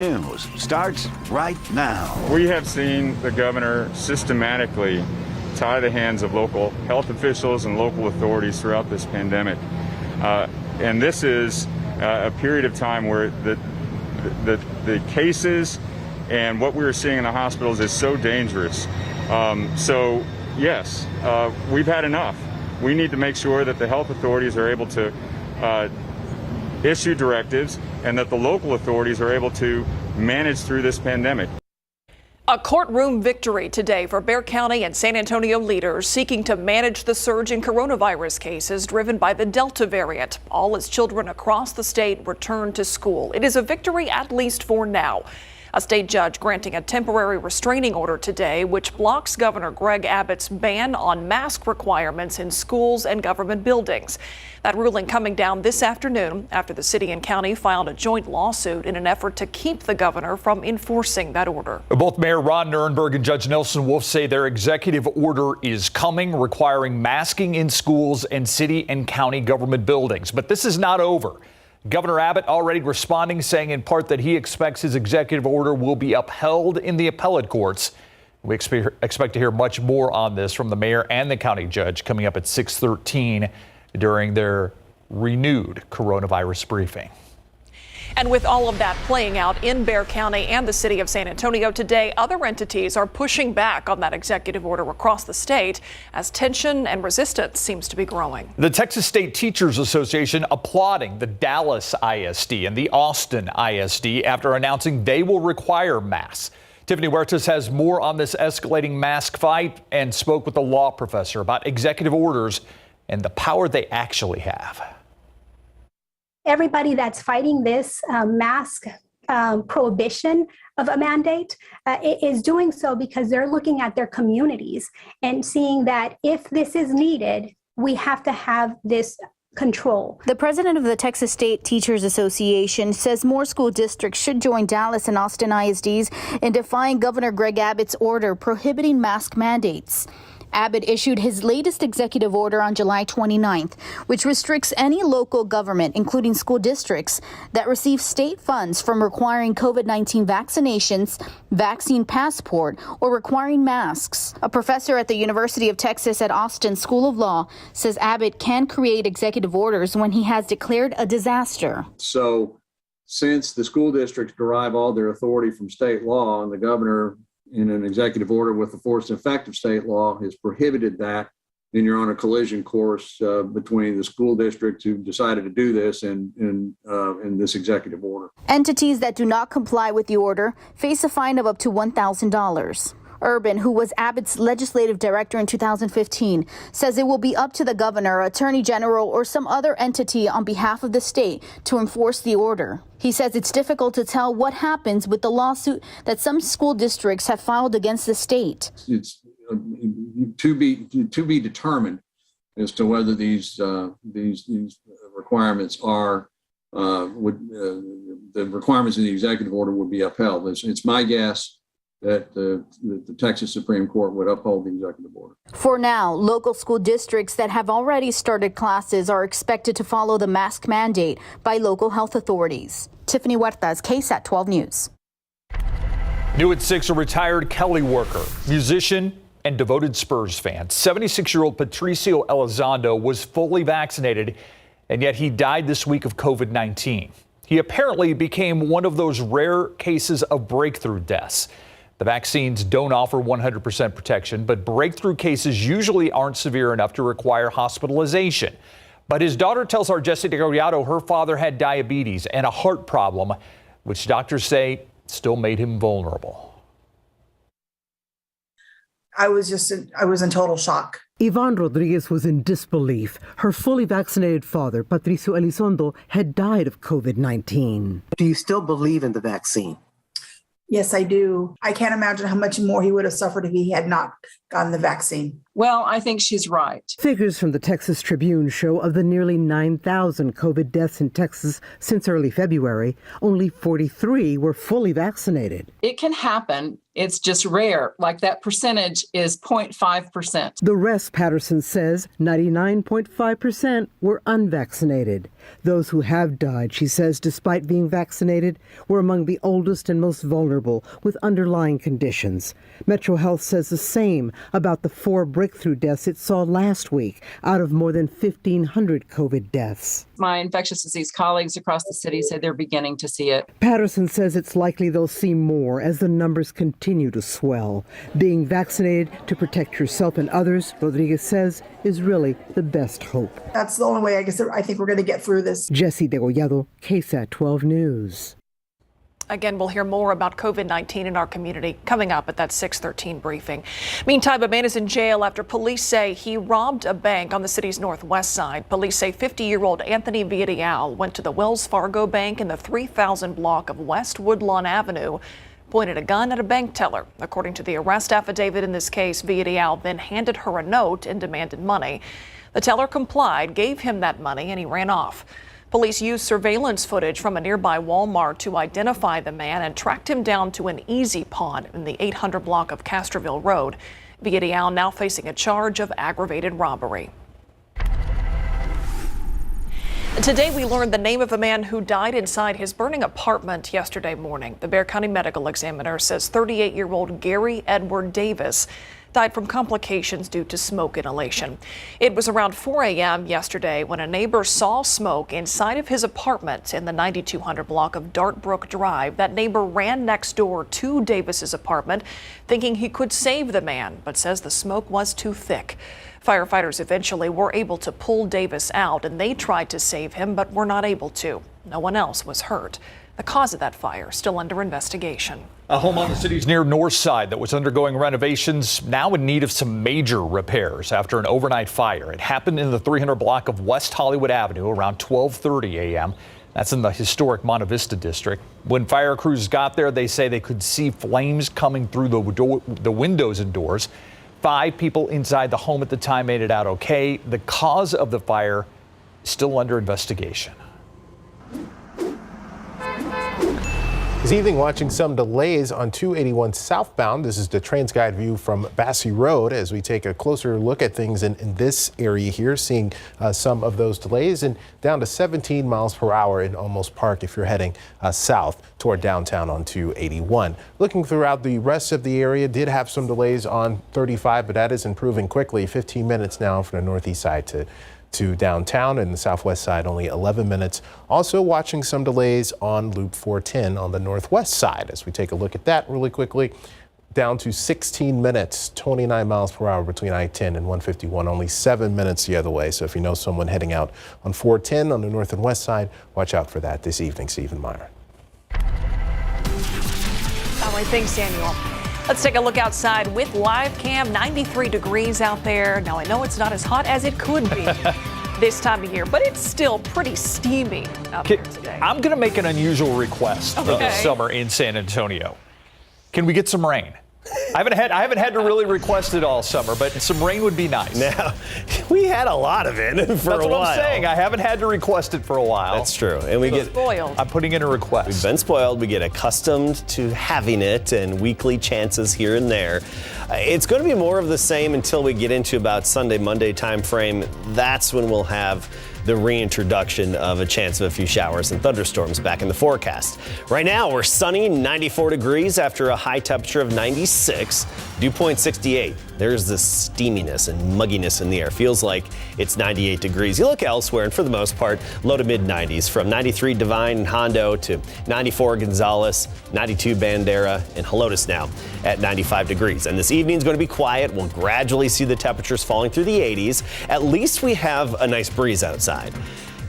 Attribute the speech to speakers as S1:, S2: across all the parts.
S1: News starts right now.
S2: We have seen the governor systematically tie the hands of local health officials and local authorities throughout this pandemic. And this is a period of time where the cases and what we are seeing in the hospitals is so dangerous. So, yes, we've had enough. We need to make sure that the health authorities are able to issue directives and that the local authorities are able to manage through this pandemic.
S3: A courtroom victory today for Bexar County and San Antonio leaders seeking to manage the surge in coronavirus cases driven by the Delta variant. All as children across the state return to school. It is a victory, at least for now. A state judge granting a temporary restraining order today, which blocks Governor Greg Abbott's ban on mask requirements in schools and government buildings. That ruling coming down this afternoon after the city and county filed a joint lawsuit in an effort to keep the governor from enforcing that order.
S4: Both Mayor Ron Nirenberg and Judge Nelson Wolff say their executive order is coming, requiring masking in schools and city and county government buildings. But this is not over. Governor Abbott already responding, saying in part that he expects his executive order will be upheld in the appellate courts. We expect to hear much more on this from the mayor and the county judge coming up at 6:13 during their renewed coronavirus briefing.
S3: And with all of that playing out in Bexar County and the city of San Antonio today, other entities are pushing back on that executive order across the state as tension and resistance seems to be growing.
S4: The Texas State Teachers Association applauding the Dallas ISD and the Austin ISD after announcing they will require masks. Tiffany Huertas has more on this escalating mask fight and spoke with a law professor about executive orders and the power they actually have.
S5: Everybody that's fighting this mask prohibition of a mandate is doing so because they're looking at their communities and seeing that if this is needed, we have to have this control.
S6: The president of the Texas State Teachers Association says more school districts should join Dallas and Austin ISDs in defying Governor Greg Abbott's order prohibiting mask mandates. Abbott issued his latest executive order on July 29th, which restricts any local government, including school districts, that receive state funds from requiring COVID-19 vaccinations, vaccine passport, or requiring masks. A professor at the University of Texas at Austin School of Law says Abbott can create executive orders when he has declared a disaster.
S7: So since the school districts derive all their authority from state law and the governor in an executive order with the force and effect of state law has prohibited that, then you're on a collision course between the school districts who decided to do this and this executive order.
S6: Entities that do not comply with the order face a fine of up to $1,000. Urban, who was Abbott's legislative director in 2015, says it will be up to the governor, attorney general, or some other entity on behalf of the state to enforce the order. He says it's difficult to tell what happens with the lawsuit that some school districts have filed against the state.
S7: It's to be determined as to whether these requirements are the requirements in the executive order would be upheld. It's my guess that the Texas Supreme Court would uphold the executive order.
S6: For now, local school districts that have already started classes are expected to follow the mask mandate by local health authorities. Tiffany Huertas, KSAT 12 News.
S4: New at 6, a retired Kelly worker, musician, and devoted Spurs fan. 76-year-old Patricio Elizondo was fully vaccinated, and yet he died this week of COVID-19. He apparently became one of those rare cases of breakthrough deaths. The vaccines don't offer 100% protection, but breakthrough cases usually aren't severe enough to require hospitalization. But his daughter tells our Jessica Gallardo her father had diabetes and a heart problem, which doctors say still made him vulnerable.
S8: I was in total shock.
S9: Yvonne Rodriguez was in disbelief. Her fully vaccinated father, Patricio Elizondo, had died of COVID-19.
S10: Do you still believe in the vaccine?
S8: Yes, I do. I can't imagine how much more he would have suffered if he had not gotten the vaccine.
S11: Well, I think she's right.
S9: Figures from the Texas Tribune show of the nearly 9,000 COVID deaths in Texas since early February, only 43 were fully vaccinated.
S11: It can happen. It's just rare. Like that percentage is 0.5%.
S9: The rest, Patterson says, 99.5% were unvaccinated. Those who have died, she says, despite being vaccinated, were among the oldest and most vulnerable with underlying conditions. Metro Health says the same about the 4 breakthrough deaths it saw last week out of more than 1,500 COVID deaths.
S11: My infectious disease colleagues across the city say they're beginning to see it.
S9: Patterson says it's likely they'll see more as the numbers continue to swell. Being vaccinated to protect yourself and others, Rodriguez says, is really the best hope.
S8: That's the only way I think we're going to get through this.
S9: Jesse Degollado, KSAT 12 News.
S3: Again, we'll hear more about COVID-19 in our community coming up at that 6:13 briefing. Meantime, a man is in jail after police say he robbed a bank on the city's northwest side. Police say 50-year-old Anthony Villarreal went to the Wells Fargo Bank in the 3000 block of West Woodlawn Avenue, pointed a gun at a bank teller. According to the arrest affidavit in this case, Villarreal then handed her a note and demanded money. The teller complied, gave him that money, and he ran off. Police used surveillance footage from a nearby Walmart to identify the man and tracked him down to an easy pawn in the 800 block of Castroville Road. Villarreal now facing a charge of aggravated robbery. Today, we learned the name of a man who died inside his burning apartment yesterday morning. The Bexar County Medical Examiner says 38-year-old Gary Edward Davis died from complications due to smoke inhalation. It was around 4 a.m. yesterday when a neighbor saw smoke inside of his apartment in the 9200 block of Dartbrook Drive. That neighbor ran next door to Davis's apartment, thinking he could save the man, but says the smoke was too thick. Firefighters eventually were able to pull Davis out, and they tried to save him, but were not able to. No one else was hurt. The cause of that fire still under investigation.
S4: A home on the city's near north side that was undergoing renovations now in need of some major repairs after an overnight fire. It happened in the 300 block of West Hollywood Avenue around 12:30 a.m. That's in the historic Monte Vista district. When fire crews got there, they say they could see flames coming through the windows and doors. 5 people inside the home at the time made it out okay. The cause of the fire is still under investigation.
S12: This evening, watching some delays on 281 southbound. This is the TransGuide view from Basse Road as we take a closer look at things in this area here, seeing some of those delays, and down to 17 miles per hour in Olmos Park if you're heading south toward downtown on 281. Looking throughout the rest of the area, did have some delays on 35, but that is improving quickly. 15 minutes now from the northeast side to downtown, and the southwest side only 11 minutes. Also watching some delays on Loop 410 on the northwest side as we take a look at that really quickly. Down to 16 minutes, 29 miles per hour between I-10 and 151, only 7 minutes the other way. So if you know someone heading out on 410 on the north and west side, watch out for that this evening. Stephen Meyer.
S3: All right, thanks, Daniel. Let's take a look outside with live cam. 93 degrees out there. Now, I know it's not as hot as it could be this time of year, but it's still pretty steamy out there today.
S4: I'm going to make an unusual request for the summer in San Antonio. Can we get some rain? I haven't had to really request it all summer, but some rain would be nice.
S13: Now, we had a lot of it for a while.
S4: That's what I'm saying. I haven't had to request it for a while.
S13: That's true. And we get
S3: spoiled.
S4: I'm putting in a request.
S13: We've been spoiled. We get accustomed to having it and weekly chances here and there. It's going to be more of the same until we get into about Sunday, Monday time frame. That's when we'll have the reintroduction of a chance of a few showers and thunderstorms back in the forecast. Right now, we're sunny, 94 degrees after a high temperature of 96, dew point 68. There's this steaminess and mugginess in the air. Feels like it's 98 degrees. You look elsewhere, and for the most part, low to mid-90s, from 93 Divine and Hondo to 94 Gonzales, 92 Bandera, and Helotes now at 95 degrees. And this evening's going to be quiet. We'll gradually see the temperatures falling through the 80s. At least we have a nice breeze outside.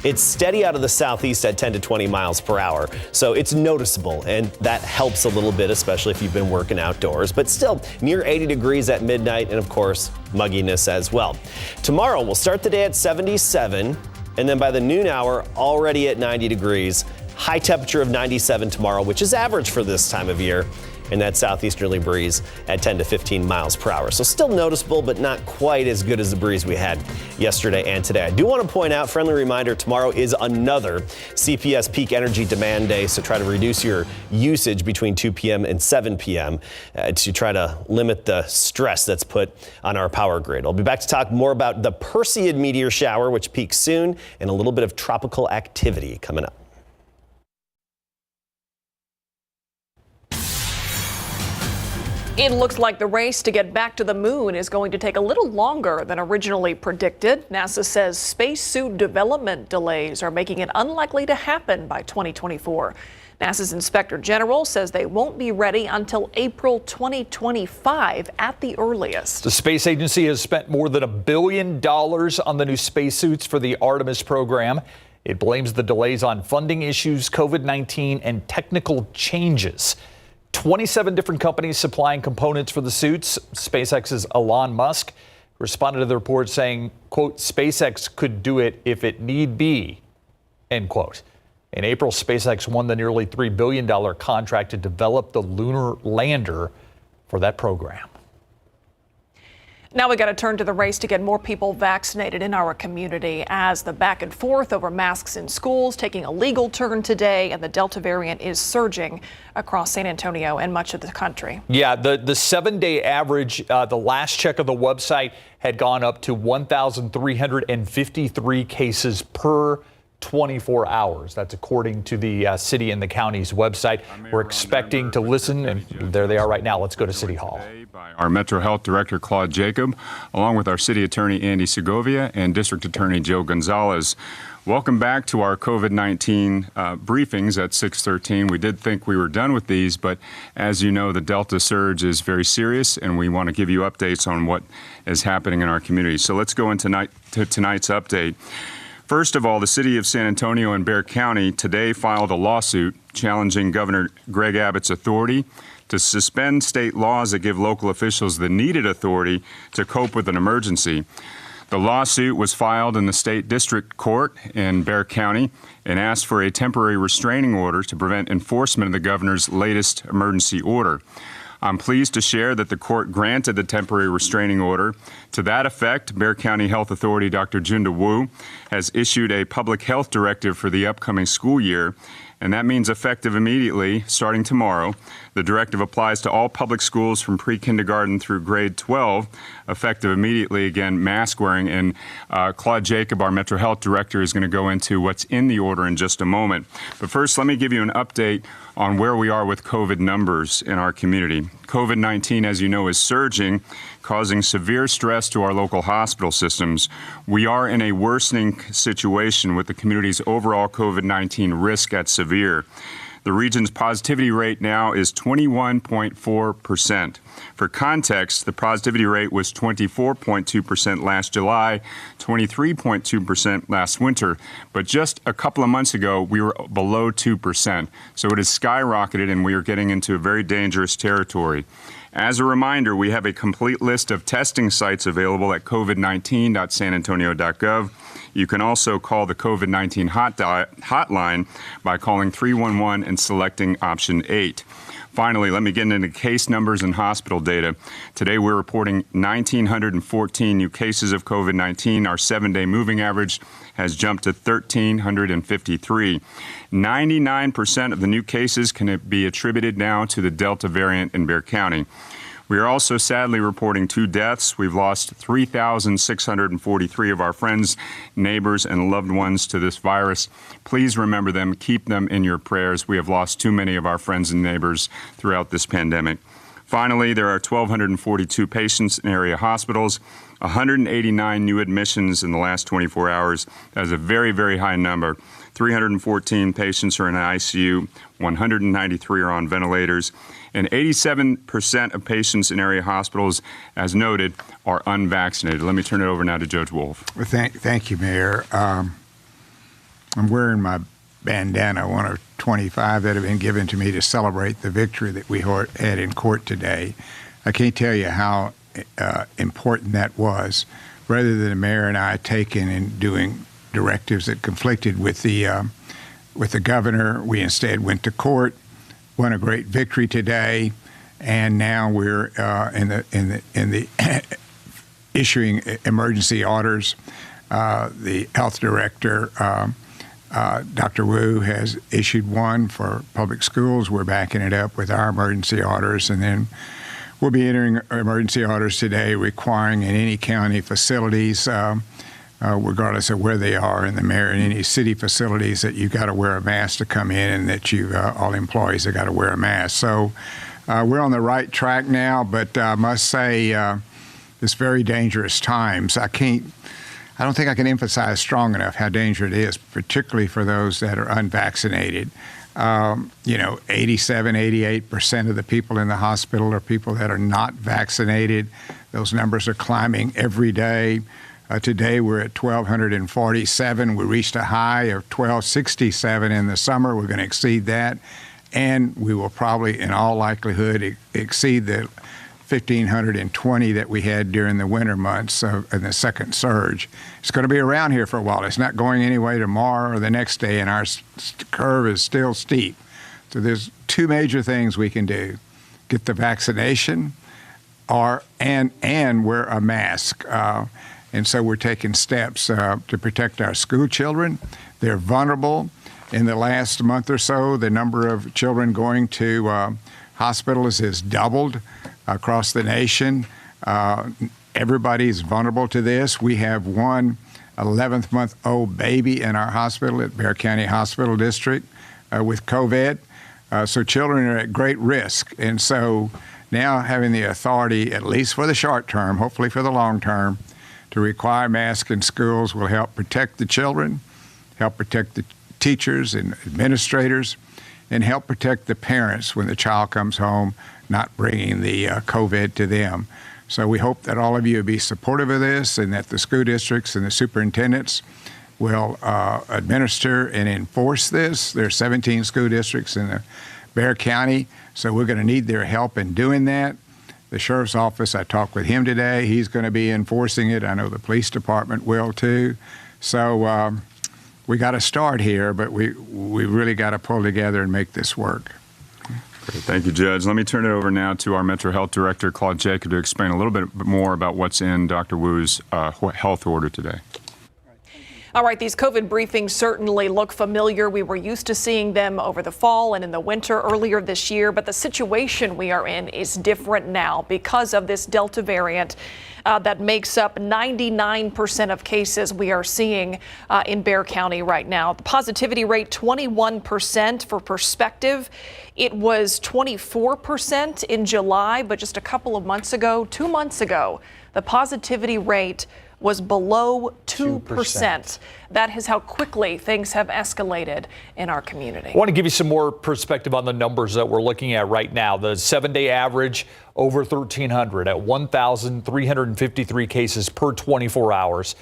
S13: It's steady out of the southeast at 10 to 20 miles per hour, so it's noticeable, and that helps a little bit, especially if you've been working outdoors, but still near 80 degrees at midnight, and of course, mugginess as well. Tomorrow, we'll start the day at 77, and then by the noon hour, already at 90 degrees. High temperature of 97 tomorrow, which is average for this time of year. And that southeasterly breeze at 10 to 15 miles per hour. So still noticeable, but not quite as good as the breeze we had yesterday and today. I do want to point out, friendly reminder, tomorrow is another CPS peak energy demand day. So try to reduce your usage between 2 p.m. and 7 p.m. To try to limit the stress that's put on our power grid. I'll be back to talk more about the Perseid meteor shower, which peaks soon, and a little bit of tropical activity coming up.
S3: It looks like the race to get back to the moon is going to take a little longer than originally predicted. NASA says spacesuit development delays are making it unlikely to happen by 2024. NASA's Inspector General says they won't be ready until April 2025 at the earliest.
S4: The space agency has spent more than $1 billion on the new spacesuits for the Artemis program. It blames the delays on funding issues, COVID-19, and technical changes. 27 different companies supplying components for the suits. SpaceX's Elon Musk responded to the report saying, quote, SpaceX could do it if it need be, end quote. In April, SpaceX won the nearly $3 billion contract to develop the lunar lander for that program.
S3: Now we got to turn to the race to get more people vaccinated in our community as the back and forth over masks in schools taking a legal turn today, and the Delta variant is surging across San Antonio and much of the country. Yeah, the 7-day average, the last check of the website had gone up to 1,353 cases per 24 hours. That's according to the city and the county's website. We're expecting to listen, and there they are right now. Let's go to City Hall.
S2: By our Metro Health Director, Claude Jacob, along with our City Attorney, Andy Segovia, and District Attorney, Joe Gonzalez. Welcome back to our COVID-19 briefings at 6:13. We did think we were done with these, but as you know, the Delta surge is very serious, and we want to give you updates on what is happening in our community. So let's go into tonight's update. First of all, the city of San Antonio and Bexar County today filed a lawsuit challenging Governor Greg Abbott's authority to suspend state laws that give local officials the needed authority to cope with an emergency. The lawsuit was filed in the state district court in Bexar County and asked for a temporary restraining order to prevent enforcement of the governor's latest emergency order. I'm pleased to share that the court granted the temporary restraining order. To that effect, Bexar County Health Authority Dr. Junda Wu has issued a public health directive for the upcoming school year, and that means effective immediately, starting tomorrow. The directive applies to all public schools from pre-kindergarten through grade 12, effective immediately. Again, mask wearing. And Claude Jacob, our Metro Health Director, is going to go into what's in the order in just a moment. But first, let me give you an update on where we are with COVID numbers in our community. COVID-19, as you know, is surging, causing severe stress to our local hospital systems. We are in a worsening situation with the community's overall COVID-19 risk at severe. The region's positivity rate now is 21.4%. For context, the positivity rate was 24.2% last July, 23.2% last winter. But just a couple of months ago, we were below 2%. So it has skyrocketed, and we are getting into a very dangerous territory. As a reminder, we have a complete list of testing sites available at covid19.sanantonio.gov. You can also call the COVID-19 hotline by calling 311 and selecting option 8. Finally, let me get into case numbers and hospital data. Today, we're reporting 1,914 new cases of COVID-19. Our 7-day moving average has jumped to 1,353. 99% of the new cases can be attributed now to the Delta variant in Bexar County. We are also sadly reporting 2 deaths. We've lost 3,643 of our friends, neighbors, and loved ones to this virus. Please remember them. Keep them in your prayers. We have lost too many of our friends and neighbors throughout this pandemic. Finally, there are 1,242 patients in area hospitals, 189 new admissions in the last 24 hours. That is a very, very high number. 314 patients are in ICU, 193 are on ventilators, and 87% of patients in area hospitals, as noted, are unvaccinated. Let me turn it over now to Judge Wolf.
S14: Well, thank you, Mayor. I'm wearing my bandana, one of 25 that have been given to me to celebrate the victory that we had in court today. I can't tell you how important that was, rather than the mayor and I taking and doing directives that conflicted with the with the governor. We instead went to court, won a great victory today, and now we're in the issuing emergency orders. The health director, Dr. Wu, has issued one for public schools. We're backing it up with our emergency orders, and then we'll be entering emergency orders today requiring in any county facilities, regardless of where they are in the mayor, in any city facilities, that you've got to wear a mask to come in, and that all employees have got to wear a mask. So we're on the right track now, but I must say it's very dangerous times. I don't think I can emphasize strong enough how dangerous it is, particularly for those that are unvaccinated. 87, 88% of the people in the hospital are people that are not vaccinated. Those numbers are climbing every day. Today we're at 1,247. We reached a high of 1,267 in the summer. We're going to exceed that. And we will probably, in all likelihood, exceed the 1,520 that we had during the winter months in the second surge. It's going to be around here for a while. It's not going anyway tomorrow or the next day, and our curve is still steep. So there's two major things we can do: get the vaccination, and wear a mask. And so we're taking steps to protect our school children. They're vulnerable. In the last month or so, the number of children going to hospitals has doubled across the nation. Everybody's vulnerable to this. We have one 11-month-old baby in our hospital at Bexar County Hospital District with COVID. So children are at great risk. And so now having the authority, at least for the short term, hopefully for the long term, to require masks in schools will help protect the children, help protect the teachers and administrators, and help protect the parents when the child comes home, not bringing the COVID to them. So we hope that all of you will be supportive of this, and that the school districts and the superintendents will administer and enforce this. There are 17 school districts in the Bexar County, so we're going to need their help in doing that. The sheriff's office, I talked with him today. He's going to be enforcing it. I know the police department will too. So we got to start here, but we really got to pull together and make this work.
S2: Great. Thank you, Judge. Let me turn it over now to our Metro Health Director, Claude Jacob, to explain a little bit more about what's in Dr. Wu's health order today.
S3: All right, these COVID briefings certainly look familiar. We were used to seeing them over the fall and in the winter earlier this year, but the situation we are in is different now because of this Delta variant that makes up 99% of cases we are seeing in Bexar County right now. The positivity rate, 21%. For perspective, it was 24% in July, but just a couple of months ago, 2 months ago, the positivity rate was below 2%. That is how quickly things have escalated in our community.
S4: I want to give you some more perspective on the numbers that we're looking at right now. The 7-day average over 1,300 at 1,353 cases per 24 hours.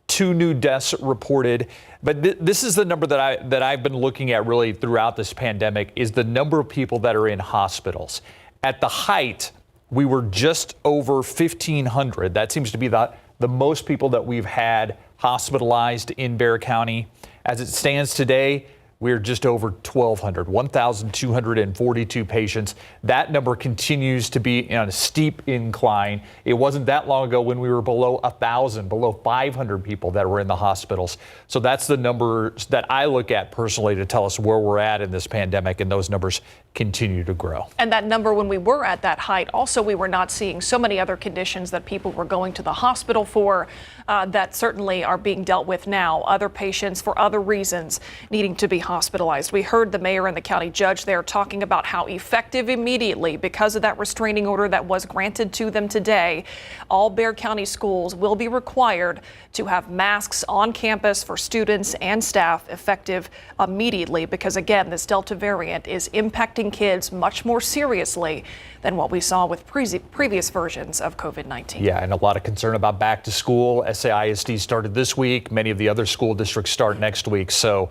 S4: 2 new deaths reported. But this is the number that I've been looking at really throughout this pandemic, is the number of people that are in hospitals. At the height, we were just over 1,500. That seems to be the most people that we've had hospitalized in Bexar County. As it stands today, we're just over 1,200, 1,242 patients. That number continues to be on a steep incline. It wasn't that long ago when we were below 1,000, below 500 people that were in the hospitals. So that's the numbers that I look at personally to tell us where we're at in this pandemic, and those numbers continue to grow.
S3: And that number, when we were at that height, also we were not seeing so many other conditions that people were going to the hospital for that certainly are being dealt with now. Other patients for other reasons needing to be hospitalized. We heard the mayor and the county judge there talking about how effective immediately, because of that restraining order that was granted to them today, all Bexar County schools will be required to have masks on campus for students and staff effective immediately, because again, this Delta variant is impacting kids much more seriously than what we saw with previous versions of COVID-19.
S4: Yeah, and a lot of concern about back to school. SAISD started this week. Many of the other school districts start next week. So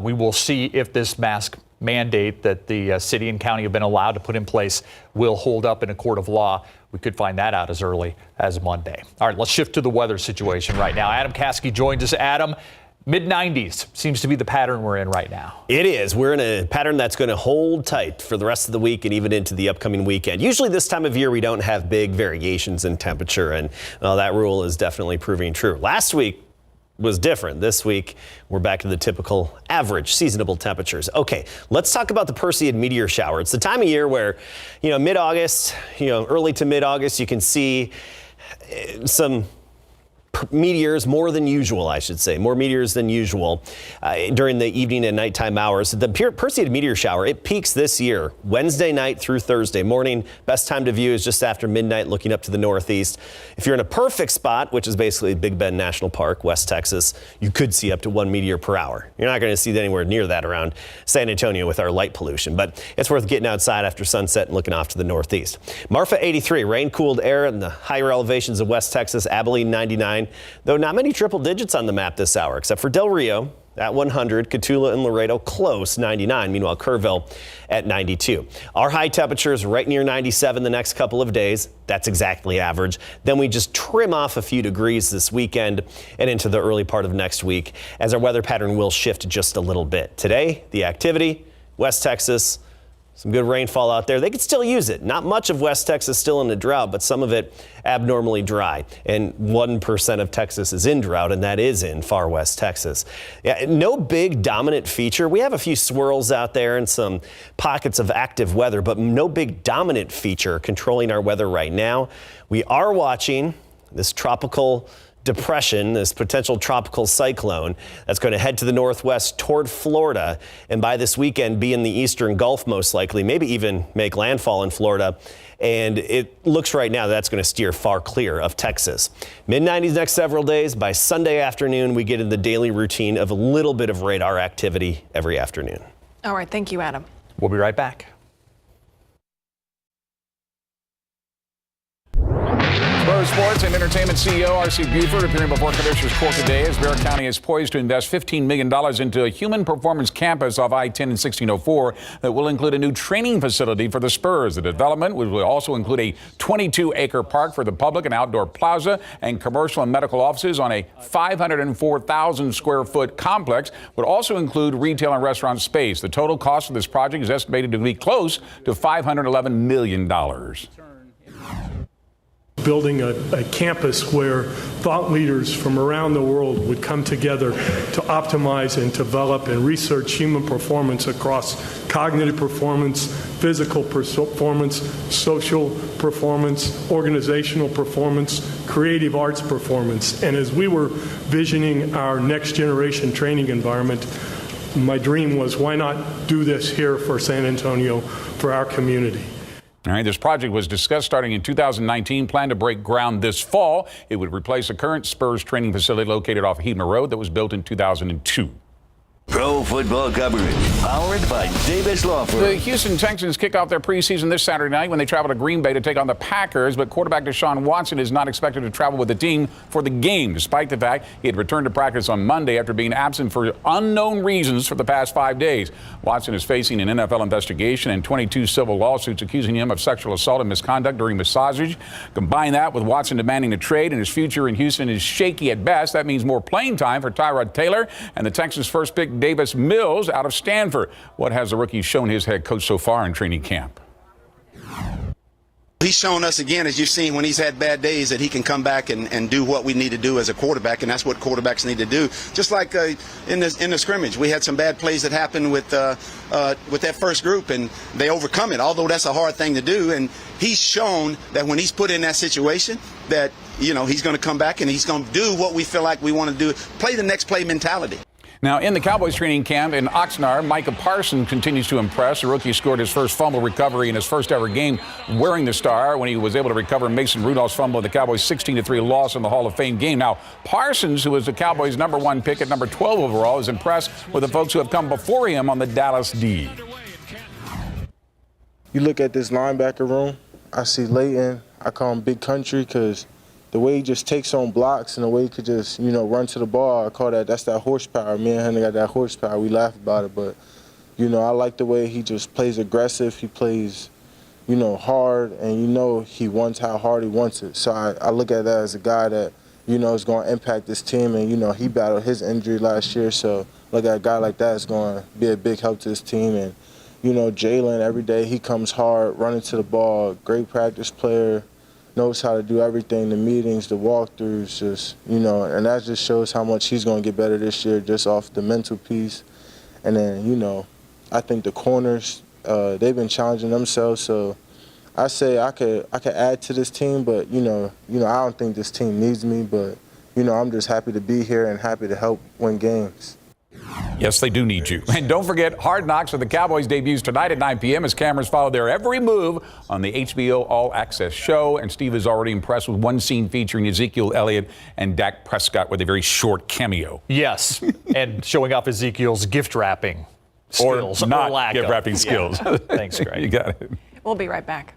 S4: we will see if this mask mandate that the city and county have been allowed to put in place will hold up in a court of law. We could find that out as early as Monday. All right, let's shift to the weather situation right now. Adam Caskey joins us. Adam, Mid-90s seems to be the pattern we're in right now.
S13: It is. We're in a pattern that's going to hold tight for the rest of the week and even into the upcoming weekend. Usually this time of year, we don't have big variations in temperature, and that rule is definitely proving true. Last week was different. This week, we're back to the typical average seasonable temperatures. Okay, let's talk about the Perseid meteor shower. It's the time of year where, mid-August, early to mid-August, you can see some meteors, more than usual, I should say, more meteors than usual during the evening and nighttime hours. The Perseid meteor shower, it peaks this year, Wednesday night through Thursday morning. Best time to view is just after midnight, looking up to the northeast. If you're in a perfect spot, which is basically Big Bend National Park, West Texas, you could see up to 1 meteor per hour. You're not going to see anywhere near that around San Antonio with our light pollution, but it's worth getting outside after sunset and looking off to the northeast. Marfa 83, rain-cooled air in the higher elevations of West Texas, Abilene 99. Though not many triple digits on the map this hour, except for Del Rio at 100, Cotulla and Laredo close 99. Meanwhile, Kerrville at 92. Our high temperatures right near 97 the next couple of days. That's exactly average. Then we just trim off a few degrees this weekend and into the early part of next week as our weather pattern will shift just a little bit. Today, the activity, West Texas, some good rainfall out there. They could still use it. Not much of West Texas still in a drought, but some of it abnormally dry. And 1% of Texas is in drought, and that is in far West Texas. Yeah, no big dominant feature. We have a few swirls out there and some pockets of active weather, but no big dominant feature controlling our weather right now. We are watching this tropical depression, this potential tropical cyclone that's going to head to the northwest toward Florida, and by this weekend be in the eastern Gulf most likely, maybe even make landfall in Florida. And it looks right now that's going to steer far clear of Texas. Mid-90s next several days. By Sunday afternoon, we get in the daily routine of a little bit of radar activity every afternoon.
S3: All right, thank you, Adam.
S4: We'll be right back.
S15: Spurs Sports and Entertainment CEO R.C. Buford appearing before Commissioners Court today as Bexar County is poised to invest $15 million into a human performance campus off I-10 and 1604 that will include a new training facility for the Spurs. The development will also include a 22-acre park for the public, an outdoor plaza, and commercial and medical offices on a 504,000-square-foot complex. Would also include retail and restaurant space. The total cost of this project is estimated to be close to $511 million.
S16: Building a campus where thought leaders from around the world would come together to optimize and develop and research human performance across cognitive performance, physical performance, social performance, organizational performance, creative arts performance. And as we were visioning our next generation training environment, my dream was, why not do this here for San Antonio, for our community?
S15: All right, this project was discussed starting in 2019, planned to break ground this fall. It would replace a current Spurs training facility located off Hedmer Road that was built in 2002.
S1: Pro football coverage powered by Davis Law Firm.
S15: The Houston Texans kick off their preseason this Saturday night when they travel to Green Bay to take on the Packers, but quarterback Deshaun Watson is not expected to travel with the team for the game, despite the fact he had returned to practice on Monday after being absent for unknown reasons for the past 5 days. Watson is facing an NFL investigation and 22 civil lawsuits accusing him of sexual assault and misconduct during massage. Combine that with Watson demanding a trade, and his future in Houston is shaky at best. That means more playing time for Tyrod Taylor and the Texans' first pick, Davis Mills, out of Stanford. What has the rookie shown his head coach so far in training camp?
S17: He's shown us again, as you've seen, when he's had bad days, that he can come back and do what we need to do as a quarterback, and that's what quarterbacks need to do. Just like in the scrimmage, we had some bad plays that happened with that first group, and they overcome it, although that's a hard thing to do. And he's shown that when he's put in that situation, that he's going to come back and he's going to do what we feel like we want to do, play the next play mentality.
S15: Now, in the Cowboys training camp in Oxnard, Micah Parsons continues to impress. The rookie scored his first fumble recovery in his first ever game wearing the star when he was able to recover Mason Rudolph's fumble in the Cowboys' 16-3 loss in the Hall of Fame game. Now, Parsons, who is the Cowboys' #1 pick at number 12 overall, is impressed with the folks who have come before him on the Dallas D.
S18: You look at this linebacker room, I see Leighton. I call him Big Country because the way he just takes on blocks and the way he could just, run to the ball, I call that's that horsepower. Me and him got that horsepower. We laugh about it, but, I like the way he just plays aggressive. He plays, hard, and he wants how hard he wants it. So I look at that as a guy that, you know, is going to impact this team. And, you know, he battled his injury last year. So, look at a guy like that is going to be a big help to this team. And, you know, Jalen, every day he comes hard, running to the ball, great practice player, knows how to do everything, the meetings, the walkthroughs, just, you know, and that just shows how much he's going to get better this year just off the mental piece. And then, you know, I think the corners, they've been challenging themselves. So I say I could add to this team, but, you know, I don't think this team needs me, but, you know, I'm just happy to be here and happy to help win games.
S15: Yes, they do need you. And don't forget, Hard Knocks for the Cowboys debuts tonight at 9 p.m. as cameras follow their every move on the HBO All Access show. And Steve is already impressed with one scene featuring Ezekiel Elliott and Dak Prescott with a very short cameo.
S4: Yes, and showing off Ezekiel's gift wrapping skills.
S15: Or not
S4: lack
S15: gift
S4: of.
S15: wrapping skills.
S4: Yeah. Thanks, Greg.
S15: You got it.
S3: We'll be right back.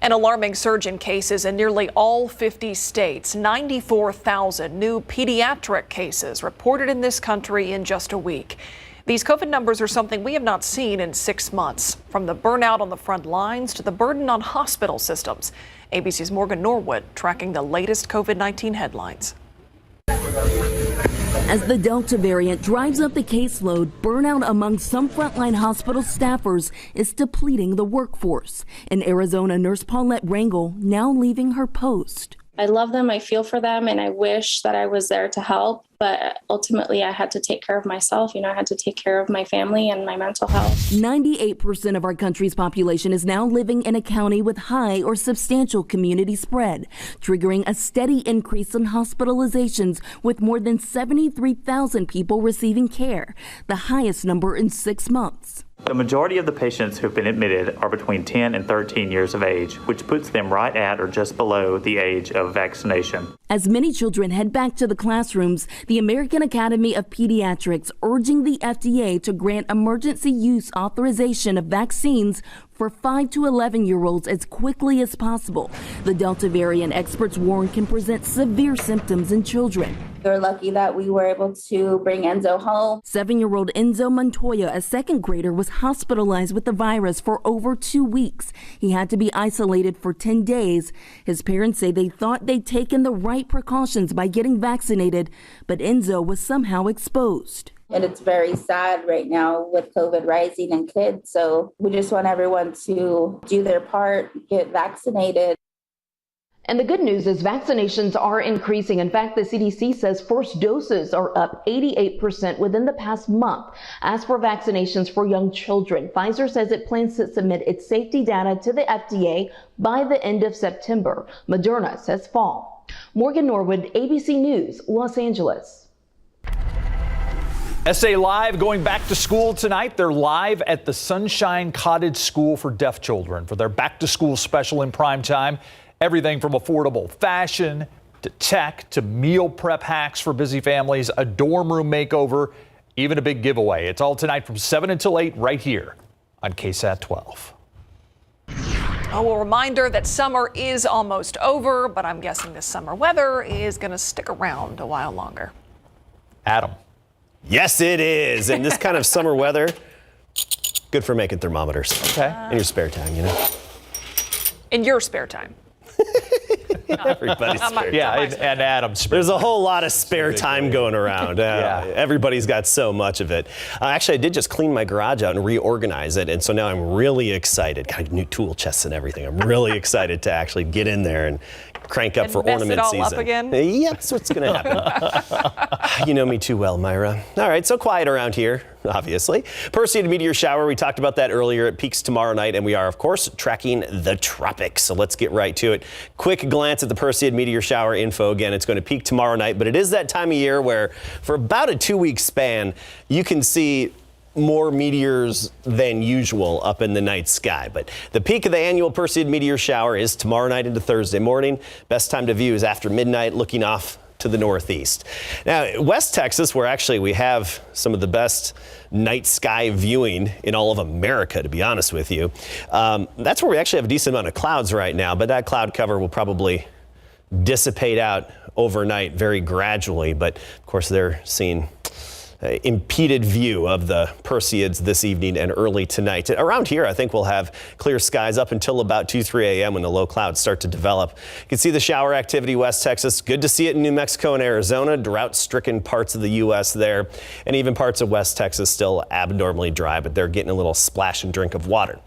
S3: An alarming surge in cases in nearly all 50 states. 94,000 new pediatric cases reported in this country in just a week. These COVID numbers are something we have not seen in 6 months. From the burnout on the front lines to the burden on hospital systems. ABC's Morgan Norwood tracking the latest COVID-19 headlines.
S19: As the Delta variant drives up the caseload, burnout among some frontline hospital staffers is depleting the workforce. In Arizona, nurse Paulette Rangel now leaving her post.
S20: I love them, I feel for them, and I wish that I was there to help. But ultimately, I had to take care of myself. I had to take care of my family and my mental health.
S19: 98% of our country's population is now living in a county with high or substantial community spread, triggering a steady increase in hospitalizations with more than 73,000 people receiving care, the highest number in 6 months.
S21: The majority of the patients who've been admitted are between 10 and 13 years of age, which puts them right at or just below the age of vaccination.
S19: As many children head back to the classrooms, the American Academy of Pediatrics urging the FDA to grant emergency use authorization of vaccines for 5 to 11-year-olds as quickly as possible. The Delta variant, experts warn, can present severe symptoms in children.
S22: We're lucky that we were able to bring Enzo home.
S19: 7-year-old Enzo Montoya, a second grader, was hospitalized with the virus for over 2 weeks. He had to be isolated for 10 days. His parents say they thought they'd taken the right precautions by getting vaccinated, but Enzo was somehow exposed.
S22: And it's very sad right now with COVID rising in kids. So we just want everyone to do their part, get vaccinated.
S23: And the good news is vaccinations are increasing. In fact, the CDC says first doses are up 88% within the past month. As for vaccinations for young children, Pfizer says it plans to submit its safety data to the FDA by the end of September. Moderna says fall. Morgan Norwood, ABC News, Los Angeles.
S4: SA Live going back to school tonight. They're live at the Sunshine Cottage School for Deaf Children for their back to school special in prime time. Everything from affordable fashion to tech to meal prep hacks for busy families, a dorm room makeover, even a big giveaway. It's all tonight from 7 until 8 right here on KSAT 12.
S3: Oh, a reminder that summer is almost over, but I'm guessing this summer weather is going to stick around a while longer.
S4: Adam.
S13: Yes, it is. And this kind of summer weather, good for making thermometers.
S4: Okay.
S13: In your spare time, you know.
S3: In your spare time.
S13: Everybody's spare time.
S4: Yeah, and Adam's spare
S13: There's a whole lot of spare time going around. Everybody's got so much of it. Actually, I did just clean my garage out and reorganize it, and so now I'm really excited. Got new tool chests and everything. I'm really excited to actually get in there and crank up
S3: and
S13: for ornament
S3: mess it all
S13: season.
S3: Up again?
S13: Yeah, that's what's going to happen. You know me too well, Myra. All right, so quiet around here, obviously. Perseid meteor shower, we talked about that earlier. It peaks tomorrow night, and we are, of course, tracking the tropics. So let's get right to it. Quick glance at the Perseid meteor shower info. Again, it's going to peak tomorrow night, but it is that time of year where for about a 2-week span, you can see more meteors than usual up in the night sky. But the peak of the annual Perseid meteor shower is tomorrow night into Thursday morning. Best time to view is after midnight, looking off to the northeast. Now, West Texas, where actually we have some of the best night sky viewing in all of America, to be honest with you. That's where we actually have a decent amount of clouds right now, but that cloud cover will probably dissipate out overnight very gradually. But of course, they're seeing impeded view of the Perseids this evening and early tonight. Around here, I think we'll have clear skies up until about 2-3 a.m. when the low clouds start to develop. You can see the shower activity West Texas. Good to see it in New Mexico and Arizona. Drought-stricken parts of the U.S. there, and even parts of West Texas still abnormally dry, but they're getting a little splash and drink of water.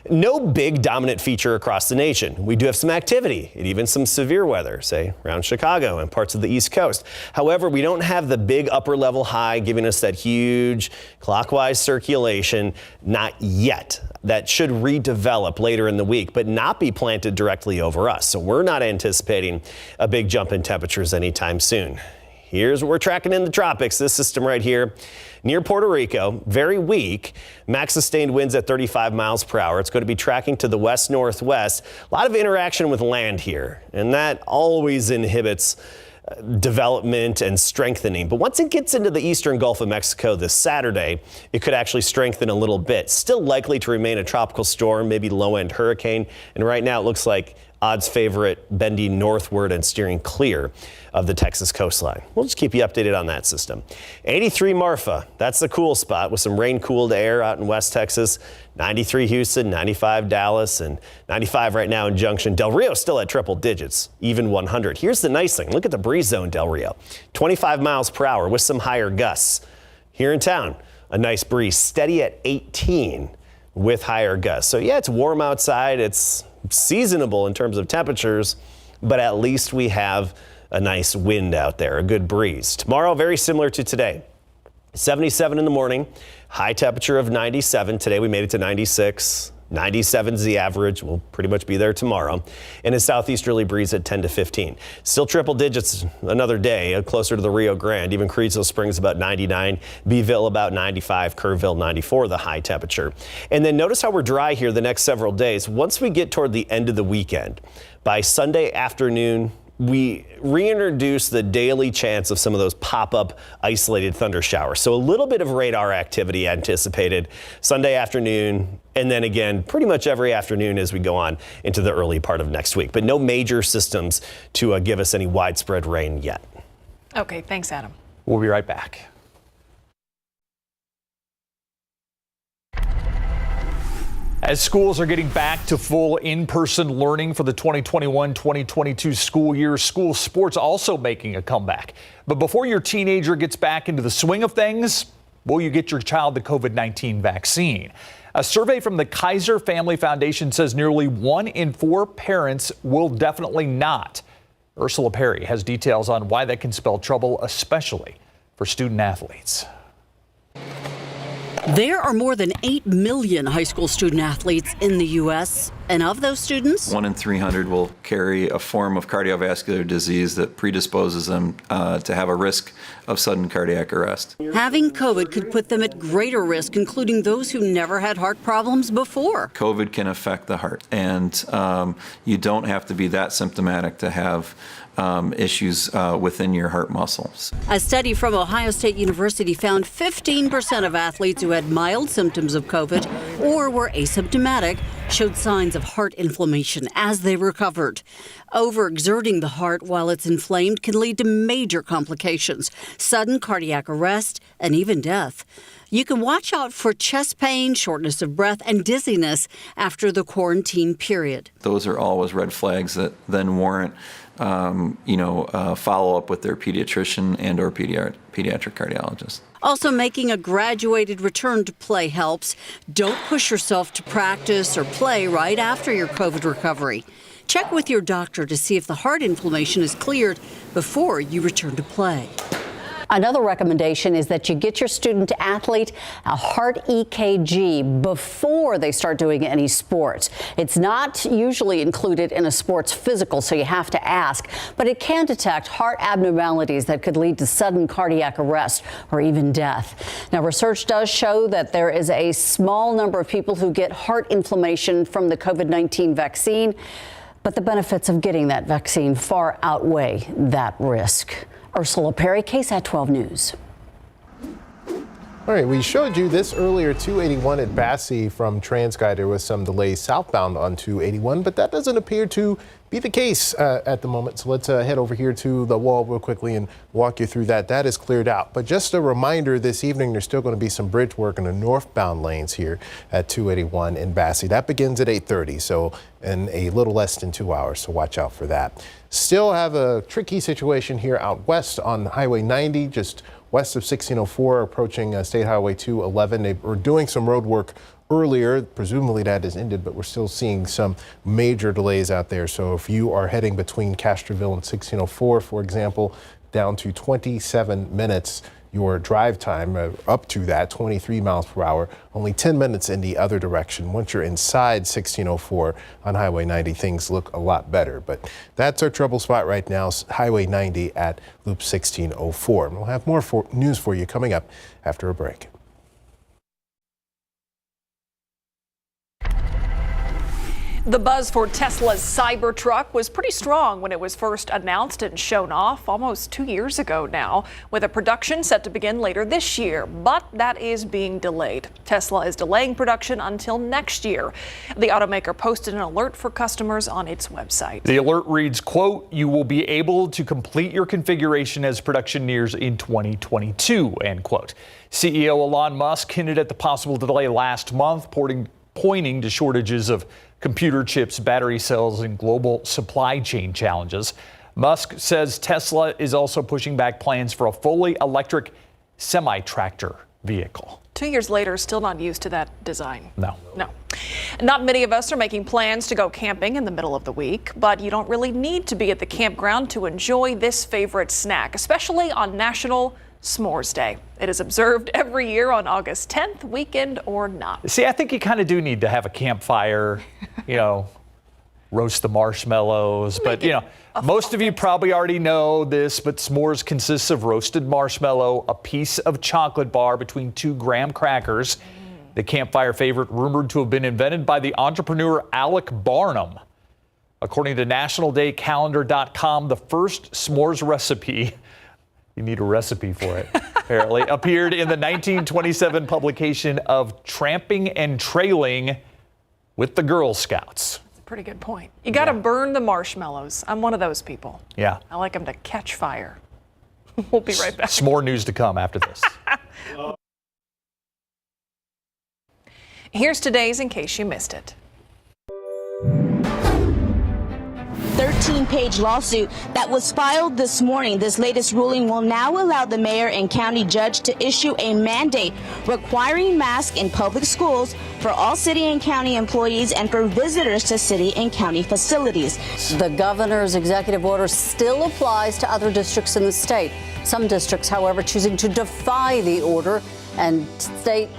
S13: No big dominant feature across the nation. We do have some activity and even some severe weather, say around Chicago and parts of the East Coast. However, we don't have the big upper level high giving us that huge clockwise circulation, not yet. That should redevelop later in the week, but not be planted directly over us. So we're not anticipating a big jump in temperatures anytime soon. Here's what we're tracking in the tropics. This system right here near Puerto Rico, very weak. Max sustained winds at 35 miles per hour. It's going to be tracking to the west-northwest. A lot of interaction with land here, and that always inhibits development and strengthening. But once it gets into the eastern Gulf of Mexico this Saturday, it could actually strengthen a little bit. Still likely to remain a tropical storm, maybe low-end hurricane. And right now it looks like odds favorite bending northward and steering clear of the Texas coastline. We'll just keep you updated on that system. 83 Marfa, that's the cool spot with some rain-cooled air out in West Texas. 93 Houston, 95 Dallas, and 95 right now in Junction. Del Rio still at triple digits, even 100. Here's the nice thing. Look at the breeze zone, Del Rio. 25 miles per hour with some higher gusts. Here in town, a nice breeze, steady at 18 with higher gusts. So yeah, it's warm outside. It's seasonable in terms of temperatures, but at least we have a nice wind out there, a good breeze. Tomorrow, very similar to today. 77 in the morning, high temperature of 97. Today we made it to 96. 97 is the average. We'll pretty much be there tomorrow. And a southeasterly breeze at 10 to 15. Still triple digits another day, closer to the Rio Grande. Even Creedsville Springs about 99. Beeville about 95. Kerrville 94, the high temperature. And then notice how we're dry here the next several days. Once we get toward the end of the weekend, by Sunday afternoon, we reintroduce the daily chance of some of those pop-up isolated thunder showers. So a little bit of radar activity anticipated Sunday afternoon, and then again pretty much every afternoon as we go on into the early part of next week. But no major systems to give us any widespread rain yet.
S3: Okay, thanks, Adam.
S4: We'll be right back. As schools are getting back to full in-person learning for the 2021-2022 school year, school sports also making a comeback. But before your teenager gets back into the swing of things, will you get your child the COVID-19 vaccine? A survey from the Kaiser Family Foundation says nearly 1 in 4 parents will definitely not. Ursula Perry has details on why that can spell trouble, especially for student athletes.
S5: There are more than 8 million high school student athletes in the U.S., and of those students,
S6: 1 in 300 will carry a form of cardiovascular disease that predisposes them to have a risk of sudden cardiac arrest.
S5: having COVID could put them at greater risk, including those who never had heart problems before.
S6: COVID can affect the heart, and you don't have to be that symptomatic to have issues within your heart muscles.
S5: A study from Ohio State University found 15% of athletes who had mild symptoms of COVID or were asymptomatic showed signs of heart inflammation as they recovered. Overexerting the heart while it's inflamed can lead to major complications, sudden cardiac arrest, and even death. You can watch out for chest pain, shortness of breath, and dizziness after the quarantine period.
S6: Those are always red flags that then warrant follow up with their pediatrician and or pediatric cardiologist.
S5: Also, making a graduated return to play helps. Don't push yourself to practice or play right after your COVID recovery. Check with your doctor to see if the heart inflammation is cleared before you return to play.
S7: Another recommendation is that you get your student athlete a heart EKG before they start doing any sports. It's not usually included in a sports physical, so you have to ask, but it can detect heart abnormalities that could lead to sudden cardiac arrest or even death. Now, research does show that there is a small number of people who get heart inflammation from the COVID-19 vaccine, but the benefits of getting that vaccine far outweigh that risk. Ursula Perry, KSAT 12 News.
S12: All right, we showed you this earlier, 281 at Basse from TransGuide. There was some delays southbound on 281, but that doesn't appear to be the case at the moment. So let's head over here to the wall real quickly and walk you through that. That is cleared out. But just a reminder, this evening there's still going to be some bridge work in the northbound lanes here at 281 in Basse. That begins at 8:30, so in a little less than 2 hours, so watch out for that. Still have a tricky situation here out west on Highway 90, just west of 1604, approaching State Highway 211. They were doing some road work earlier. Presumably that has ended, but we're still seeing some major delays out there. So if you are heading between Castroville and 1604, for example, down to 27 minutes, your drive time up to that 23 miles per hour, only 10 minutes in the other direction. Once you're inside 1604 on Highway 90, things look a lot better. But that's our trouble spot right now, Highway 90 at Loop 1604. And we'll have more news for you coming up after a break.
S3: The buzz for Tesla's Cybertruck was pretty strong when it was first announced and shown off almost 2 years ago now, with a production set to begin later this year. But that is being delayed. Tesla is delaying production until next year. The automaker posted an alert for customers on its website.
S4: The alert reads, quote, "You will be able to complete your configuration as production nears in 2022, end quote. CEO Elon Musk hinted at the possible delay last month, pointing to shortages of computer chips, battery cells, and global supply chain challenges. Musk says Tesla is also pushing back plans for a fully electric semi-tractor vehicle.
S3: 2 years later, still not used to that design.
S4: No.
S3: Not many of us are making plans to go camping in the middle of the week, but you don't really need to be at the campground to enjoy this favorite snack, especially on National S'mores Day. It is observed every year on August 10th, weekend or not.
S4: See, I think you kind of do need to have a campfire, roast the marshmallows. But, most of you probably already know this, but s'mores consists of roasted marshmallow, a piece of chocolate bar between 2 graham crackers. The campfire favorite rumored to have been invented by the entrepreneur Alec Barnum. According to nationaldaycalendar.com, the first s'mores recipe, you need a recipe for it, apparently, appeared in the 1927 publication of Tramping and Trailing with the Girl Scouts.
S3: That's a pretty good point. You got to burn the marshmallows. I'm one of those people.
S4: Yeah.
S3: I like them to catch fire. We'll be right back.
S4: S'more news to come after this.
S3: Here's today's in case you missed it.
S8: 13-page lawsuit that was filed this morning. This latest ruling will now allow the mayor and county judge to issue a mandate requiring masks in public schools for all city and county employees and for visitors to city and county facilities.
S7: The governor's executive order still applies to other districts in the state. Some districts, however, choosing to defy the order. And State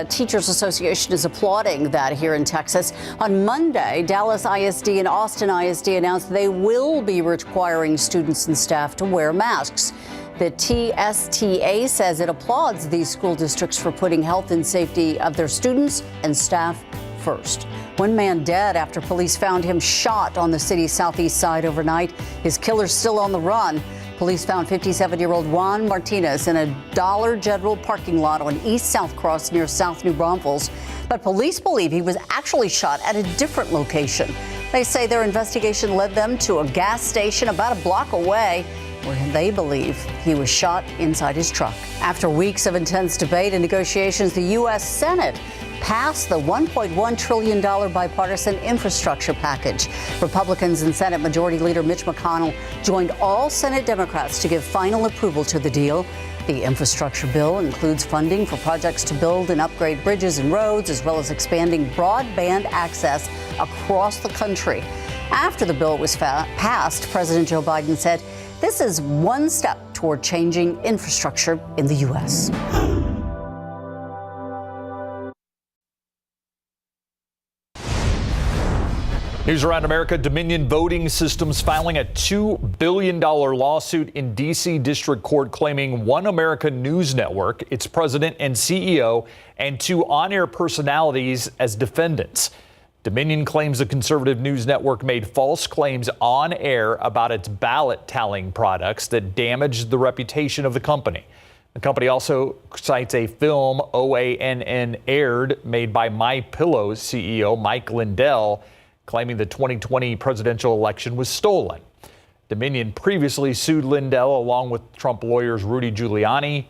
S7: Teachers Association is applauding that here in Texas. On Monday, Dallas ISD and Austin ISD announced they will be requiring students and staff to wear masks. The TSTA says it applauds these school districts for putting health and safety of their students and staff first. One man dead after police found him shot on the city's southeast side overnight. His killer's still on the run. Police found 57-year-old Juan Martinez in a Dollar General parking lot on East South Cross near South New Braunfels. But police believe he was actually shot at a different location. They say their investigation led them to a gas station about a block away, where they believe he was shot inside his truck. After weeks of intense debate and negotiations, the U.S. Senate passed the $1.1 trillion bipartisan infrastructure package. Republicans and Senate Majority Leader Mitch McConnell joined all Senate Democrats to give final approval to the deal. The infrastructure bill includes funding for projects to build and upgrade bridges and roads, as well as expanding broadband access across the country. After the bill was passed, President Joe Biden said, "This is one step toward changing infrastructure in the U.S."
S4: News around America. Dominion Voting Systems filing a $2 billion lawsuit in D.C. District Court claiming One America News Network, its president and CEO, and 2 on-air personalities as defendants. Dominion claims the conservative news network made false claims on air about its ballot tallying products that damaged the reputation of the company. The company also cites a film OANN aired made by MyPillow's CEO Mike Lindell, claiming the 2020 presidential election was stolen. Dominion previously sued Lindell along with Trump lawyers Rudy Giuliani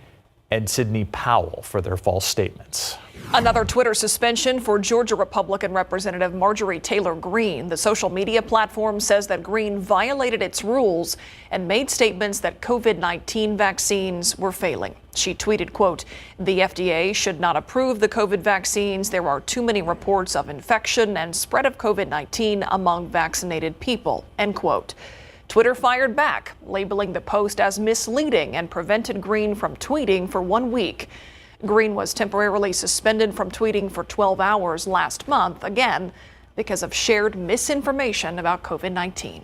S4: and Sidney Powell for their false statements.
S3: Another Twitter suspension for Georgia Republican Representative Marjorie Taylor Greene. The social media platform says that Greene violated its rules and made statements that COVID-19 vaccines were failing. She tweeted, quote, "The FDA should not approve the COVID vaccines. There are too many reports of infection and spread of COVID-19 among vaccinated people," end quote. Twitter fired back, labeling the post as misleading and prevented Greene from tweeting for 1 week. Greene was temporarily suspended from tweeting for 12 hours last month, again, because of shared misinformation about COVID-19.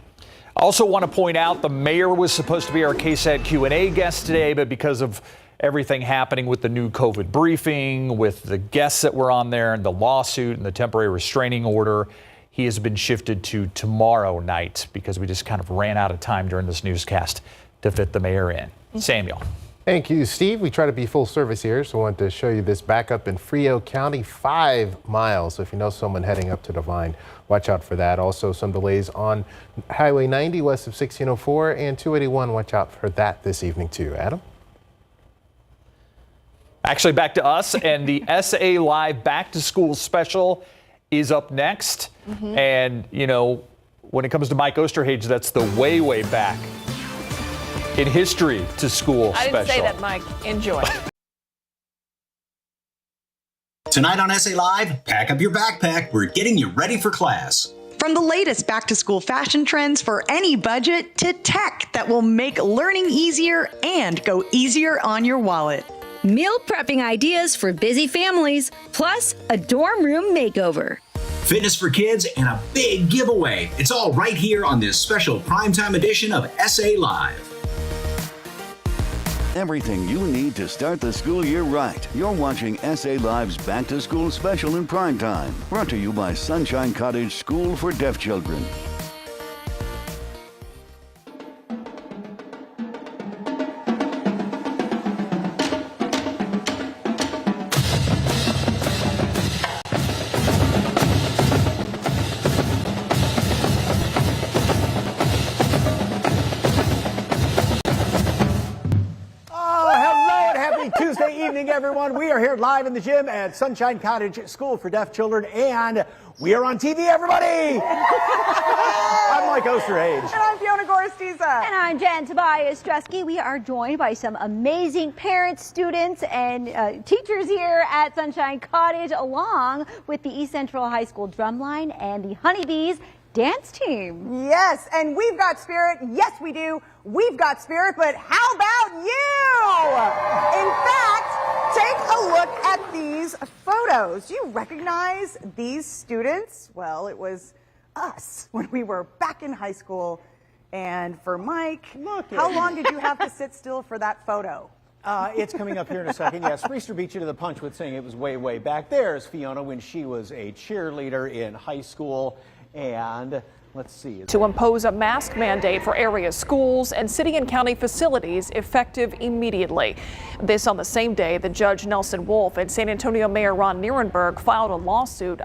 S4: I also want to point out the mayor was supposed to be our KSAT Q&A guest today, but because of everything happening with the new COVID briefing, with the guests that were on there and the lawsuit and the temporary restraining order, he has been shifted to tomorrow night because we just kind of ran out of time during this newscast to fit the mayor in. Samuel.
S12: Thank you, Steve. We try to be full service here, so I wanted to show you this backup in Frio County, 5 miles. So if you know someone heading up to Divine, watch out for that. Also, some delays on Highway 90 west of 1604 and 281. Watch out for that this evening, too. Adam?
S4: Actually, back to us, and the SA Live Back to School special is up next. And, you know, when it comes to Mike Osterhage, that's the way, way back in history to school special.
S3: I didn't say that, Mike. Enjoy.
S9: Tonight on SA Live, pack up your backpack. We're getting you ready for class.
S10: From the latest back-to-school fashion trends for any budget to tech that will make learning easier and go easier on your wallet.
S11: Meal prepping ideas for busy families, plus a dorm room makeover.
S9: Fitness for kids and a big giveaway. It's all right here on this special primetime edition of SA Live.
S1: Everything you need to start the school year right. You're watching SA Live's Back to School special in prime time. Brought to you by Sunshine Cottage School for Deaf Children.
S24: Everyone, we are here live in the gym at Sunshine Cottage School for Deaf Children, and we are on TV, everybody! I'm Mike Osterhage.
S25: And I'm Fiona Gorstiza. And I'm Jen Tobias Dresky. We are joined by some amazing parents, students, and teachers here at Sunshine Cottage, along with the East Central High School Drumline and the Honeybees dance team.
S26: Yes, and we've got spirit. Yes, we do. We've got spirit, but how about you? In fact, take a look at these photos. Do you recognize these students? Well, it was us when we were back in high school. And for Mike, how long did you have to sit still for that photo?
S24: It's coming up here in a second. Yes, Reester beat you to the punch with saying it was way, way back. There's Fiona when she was a cheerleader in high school. And let's see.
S3: To impose a mask mandate for area schools and city and county facilities effective immediately. This on the same day that Judge Nelson Wolff and San Antonio Mayor Ron Nierenberg filed a lawsuit.